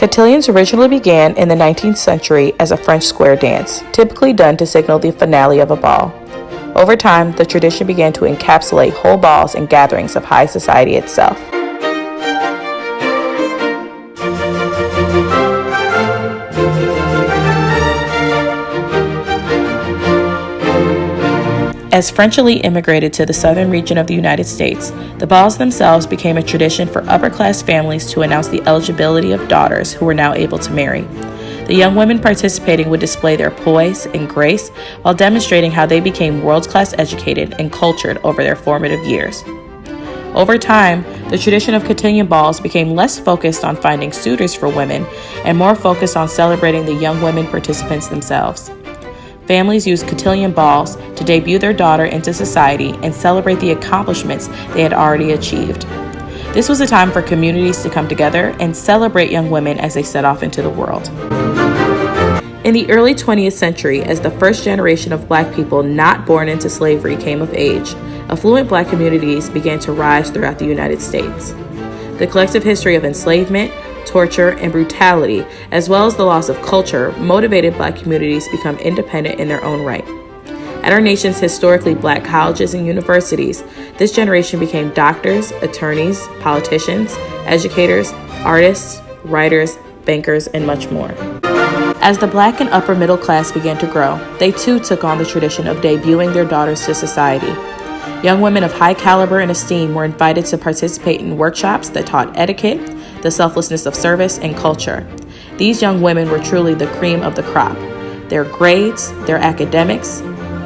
Cotillions originally began in the 19th century as a French square dance, typically done to signal the finale of a ball. Over time, the tradition began to encapsulate whole balls and gatherings of high society itself. As French elite immigrated to the southern region of the United States, the balls themselves became a tradition for upper-class families to announce the eligibility of daughters who were now able to marry. The young women participating would display their poise and grace while demonstrating how they became world-class educated and cultured over their formative years. Over time, the tradition of cotillion balls became less focused on finding suitors for women and more focused on celebrating the young women participants themselves. Families used cotillion balls to debut their daughter into society and celebrate the accomplishments they had already achieved. This was a time for communities to come together and celebrate young women as they set off into the world. In the early 20th century, as the first generation of Black people not born into slavery came of age, affluent Black communities began to rise throughout the United States. The collective history of enslavement, torture, and brutality, as well as the loss of culture, motivated Black communities to become independent in their own right. At our nation's historically Black colleges and universities, this generation became doctors, attorneys, politicians, educators, artists, writers, bankers, and much more. As the Black and upper middle class began to grow, they too took on the tradition of debuting their daughters to society. Young women of high caliber and esteem were invited to participate in workshops that taught etiquette, the selflessness of service, and culture. These young women were truly the cream of the crop. Their grades, their academics,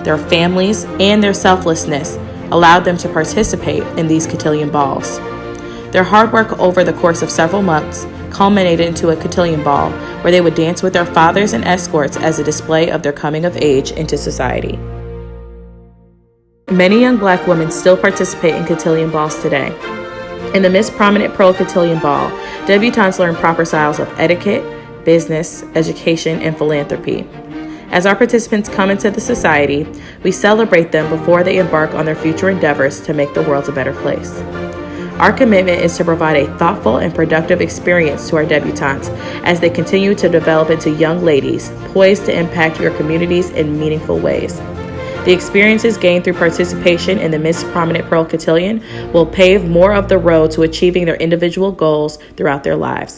their families, and their selflessness allowed them to participate in these cotillion balls. Their hard work over the course of several months culminated into a cotillion ball where they would dance with their fathers and escorts as a display of their coming of age into society. Many young Black women still participate in cotillion balls today. In the Miss Prominent Pearl Cotillion Ball, debutantes learn proper styles of etiquette, business, education, and philanthropy. As our participants come into the society, we celebrate them before they embark on their future endeavors to make the world a better place. Our commitment is to provide a thoughtful and productive experience to our debutantes as they continue to develop into young ladies poised to impact your communities in meaningful ways. The experiences gained through participation in the Miss Prominent Pearl Cotillion will pave more of the road to achieving their individual goals throughout their lives.